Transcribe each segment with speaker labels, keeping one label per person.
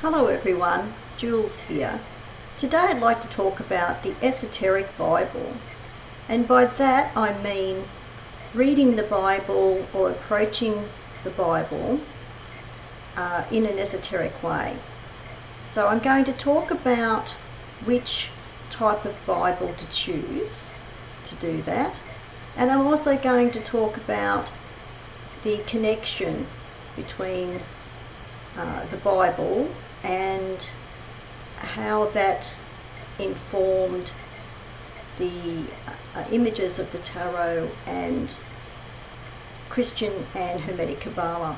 Speaker 1: Hello everyone, Jules here. Today I'd like to talk about the Esoteric Bible, and by that I mean reading the Bible or approaching the Bible in an esoteric way. So I'm going to talk about which type of Bible to choose to do that, and I'm also going to talk about the connection between the Bible and how that informed the images of the Tarot and Christian and Hermetic Qabalah.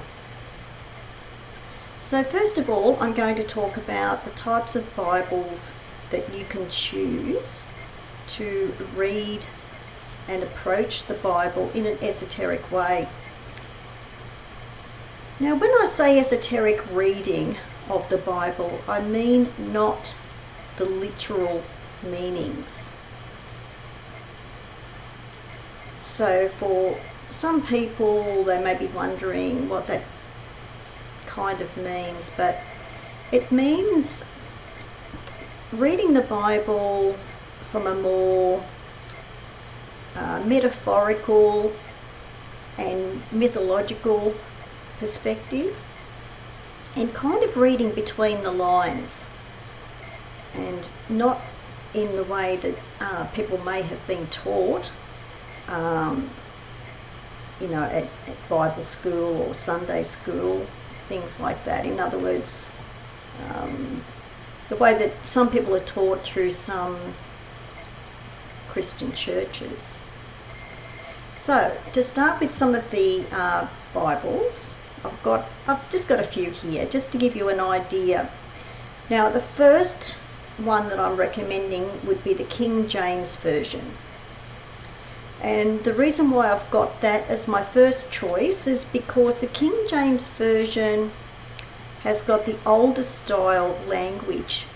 Speaker 1: So first of all, I'm going to talk about the types of Bibles that you can choose to read and approach the Bible in an esoteric way. Now, when I say esoteric reading of the Bible, I mean not the literal meanings. So for some people, they may be wondering what that kind of means, but it means reading the Bible from a more metaphorical and mythological perspective, and kind of reading between the lines, and not in the way that people may have been taught, at Bible school or Sunday school, things like that. In other words, the way that some people are taught through some Christian churches. So, to start with some of the Bibles, I've just got a few here, just to give you an idea. Now, the first one that I'm recommending would be the King James Version. And the reason why I've got that as my first choice is because the King James Version has got the older style language,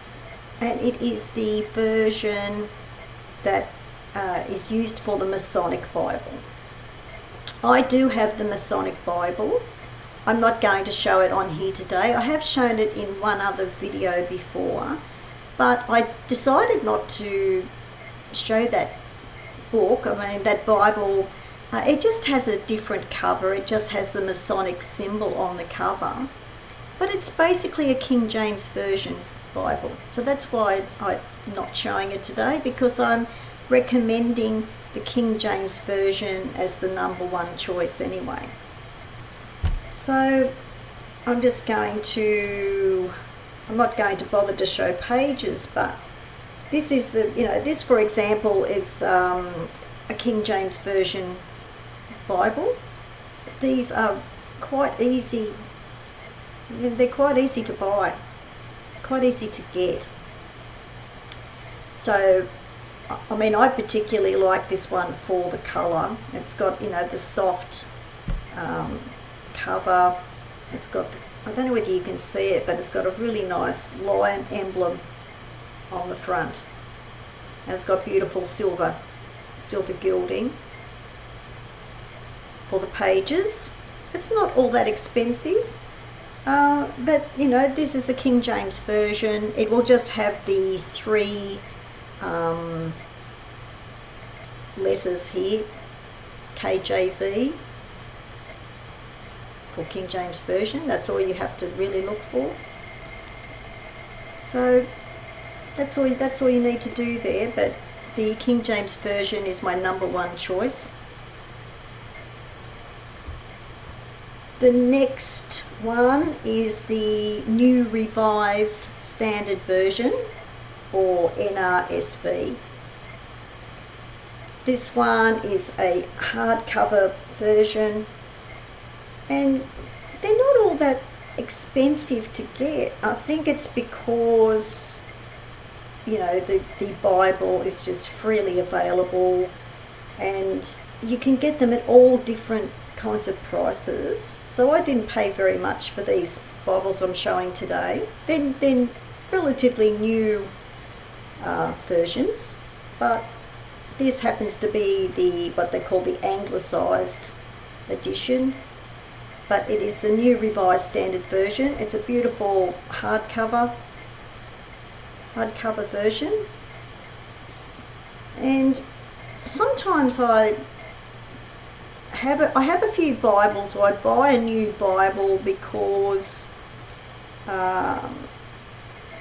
Speaker 1: and it is the version that is used for the Masonic Bible. I do have the Masonic Bible. I'm not going to show it on here today. I have shown it in one other video before, but I decided not to show that book. That Bible, it just has a different cover. It just has the Masonic symbol on the cover, but it's basically a King James Version Bible. So that's why I'm not showing it today, because I'm recommending the King James Version as the number one choice anyway. So I'm not going to bother to show pages, but this is this, for example, is a King James Version Bible. These are quite easy. They're quite easy to buy, quite easy to get. So, I particularly like this one for the colour. It's got, the soft cover. It's got, I don't know whether you can see it, but it's got a really nice lion emblem on the front, and it's got beautiful silver gilding for the pages. It's not all that expensive, but this is the King James Version. It will just have the three letters here, KJV, for King James Version. That's all you have to really look for. So that's all you need to do there, but the King James Version is my number one choice. The next one is the New Revised Standard Version, or NRSV. This one is a hardcover version, and they're not all that expensive to get. I think it's because the Bible is just freely available, and you can get them at all different kinds of prices. So I didn't pay very much for these Bibles I'm showing today. They're relatively new versions, but this happens to be what they call the anglicised edition. but it is the New Revised Standard Version. It's a beautiful hardcover version. And sometimes I have a few Bibles, or I buy a new Bible because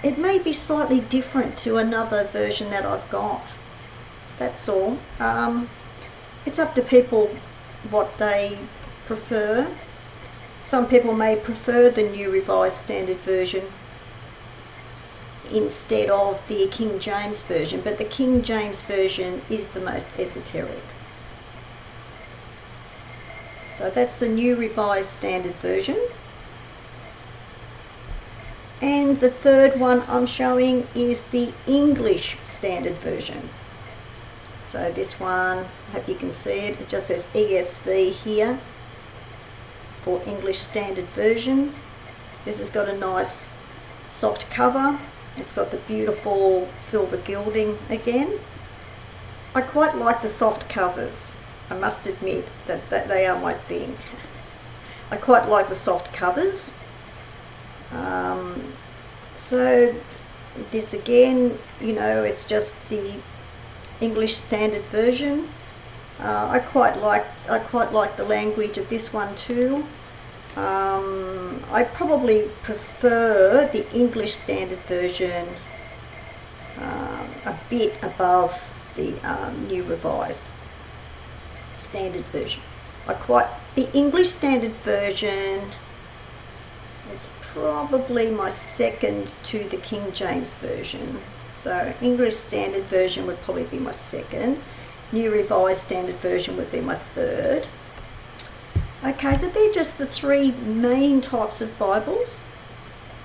Speaker 1: it may be slightly different to another version that I've got. That's all. It's up to people what they prefer. Some people may prefer the New Revised Standard Version instead of the King James Version, but the King James Version is the most esoteric. So that's the New Revised Standard Version. And the third one I'm showing is the English Standard Version. So this one, I hope you can see it, it just says ESV here for English Standard Version. This has got a nice soft cover. It's got the beautiful silver gilding again. I quite like the soft covers. I must admit that they are my thing. I quite like the soft covers. So this again, it's just the English Standard Version. I quite like the language of this one too. I probably prefer the English Standard Version a bit above the New Revised Standard Version. The English Standard Version is probably my second to the King James Version. So English Standard Version would probably be my second. New Revised Standard Version would be my third. Okay, so they're just the three main types of Bibles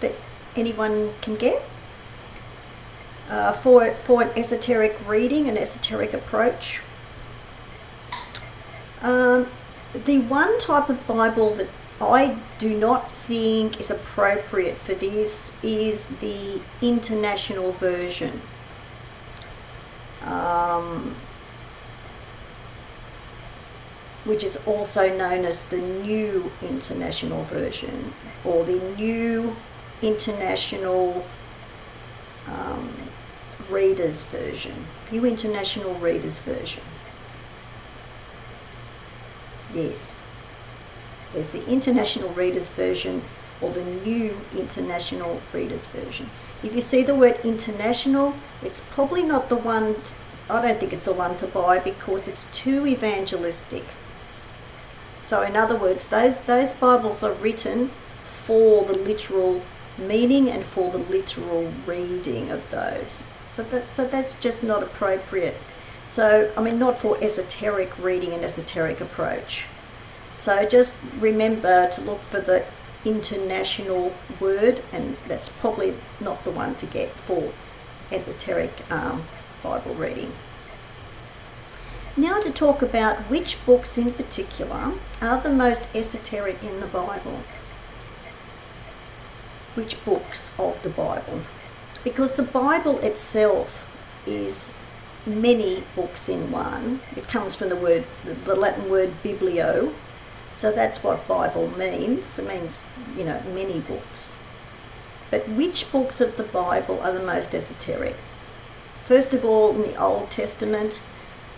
Speaker 1: that anyone can get for an esoteric reading, an esoteric approach. The one type of Bible that I do not think is appropriate for this is the International Version. Which is also known as the New International Version, or the New International Reader's Version. New International Reader's Version. Yes. There's the International Reader's Version or the New International Reader's Version. If you see the word international, it's probably not the one, I don't think it's the one to buy because it's too evangelistic. So in other words, those Bibles are written for the literal meaning and for the literal reading of those. So that's just not appropriate. So, not for esoteric reading and esoteric approach. So just remember to look for the international word, and that's probably not the one to get for esoteric Bible reading. Now to talk about which books in particular are the most esoteric in the Bible. Which books of the Bible? Because the Bible itself is many books in one. It comes from the Latin word biblio. So that's what Bible means. It means, many books. But which books of the Bible are the most esoteric? First of all, in the Old Testament,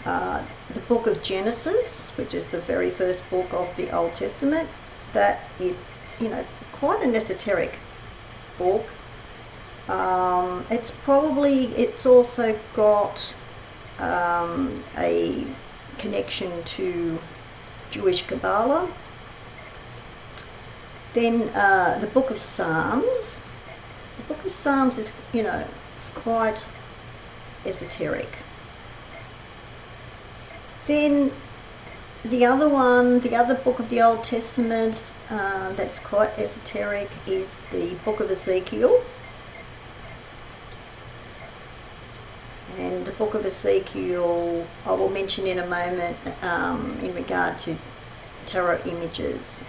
Speaker 1: the book of Genesis, which is the very first book of the Old Testament, that is, quite an esoteric book. It's also got a connection to Jewish Qabalah. Then the book of Psalms. The book of Psalms is, it's quite esoteric. Then the other book of the Old Testament that's quite esoteric is the book of Ezekiel. And the book of Ezekiel I will mention in a moment in regard to tarot images.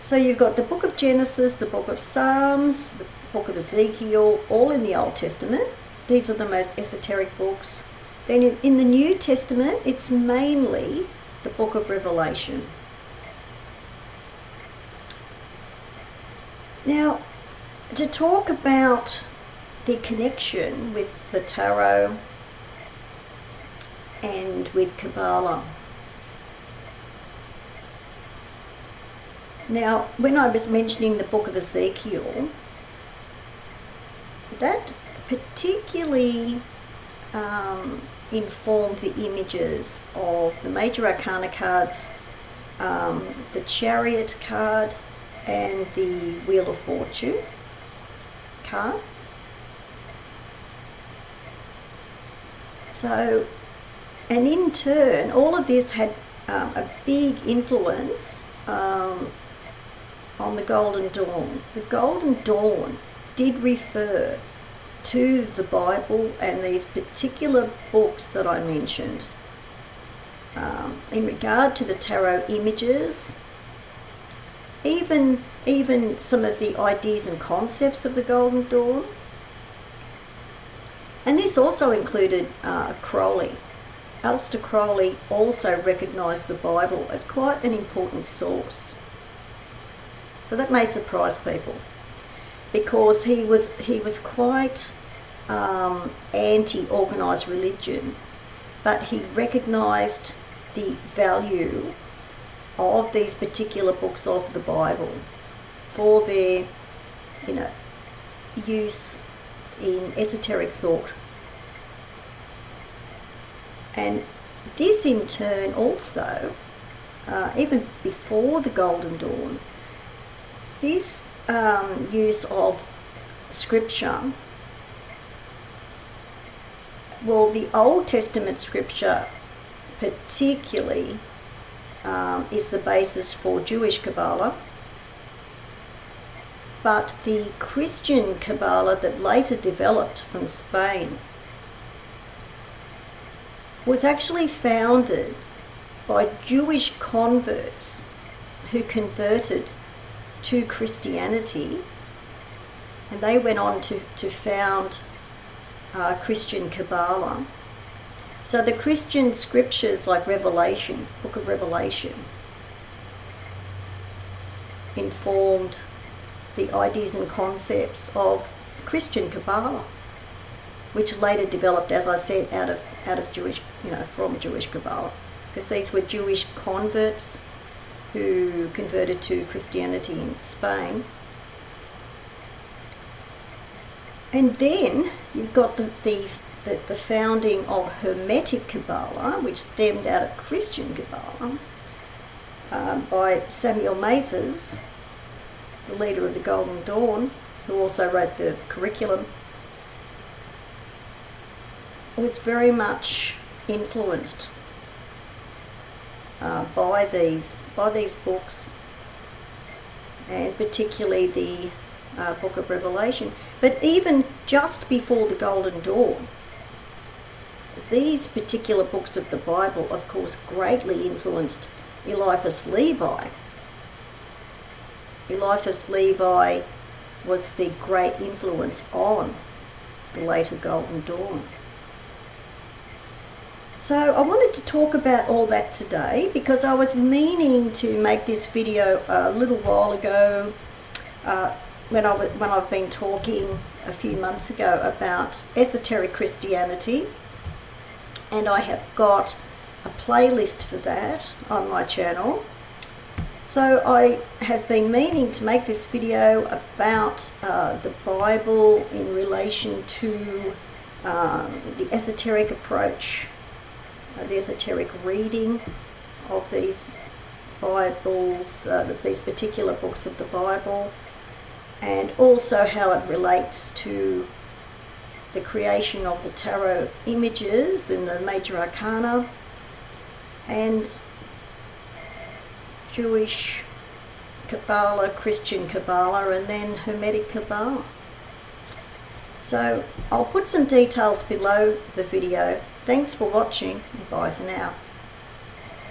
Speaker 1: So you've got the book of Genesis, the book of Psalms, the book of Ezekiel, all in the Old Testament. These are the most esoteric books. Then in the New Testament, it's mainly the book of Revelation. Now, to talk about the connection with the Tarot and with Qabalah. Now, when I was mentioning the book of Ezekiel, that particularly informed the images of the major arcana cards, the Chariot card and the Wheel of Fortune card. So, and in turn, all of this had a big influence on the Golden Dawn. The Golden Dawn did refer to the Bible and these particular books that I mentioned. In regard to the tarot images, even some of the ideas and concepts of the Golden Dawn. And this also included Crowley. Aleister Crowley also recognised the Bible as quite an important source. So that may surprise people, because he was quite anti-organised religion, but he recognised the value of these particular books of the Bible for their, use in esoteric thought. And this in turn also, even before the Golden Dawn, this use of scripture, well, the Old Testament scripture particularly is the basis for Jewish Qabalah, but the Christian Qabalah that later developed from Spain was actually founded by Jewish converts who converted to Christianity, and they went on to found Christian Qabalah. So the Christian scriptures like Revelation, Book of Revelation, informed the ideas and concepts of Christian Qabalah, which later developed, as I said, out of Jewish, from Jewish Qabalah, because these were Jewish converts who converted to Christianity in Spain. And then you've got the founding of Hermetic Qabalah, which stemmed out of Christian Qabalah, by Samuel Mathers, the leader of the Golden Dawn, who also wrote the curriculum. Was very much influenced by these books, and particularly the Book of Revelation. But even just before the Golden Dawn, these particular books of the Bible, of course, greatly influenced Eliphas Levi. Eliphas Levi was the great influence on the later Golden Dawn. So I wanted to talk about all that today, because I was meaning to make this video a little while ago, when I've been talking a few months ago about esoteric Christianity, and I have got a playlist for that on my channel. So I have been meaning to make this video about the Bible in relation to the esoteric approach, the esoteric reading of these Bibles, these particular books of the Bible, and also how it relates to the creation of the tarot images in the major arcana, and Jewish Qabalah, Christian Qabalah, and then Hermetic Qabalah. So I'll put some details below the video. Thanks for watching, and bye for now.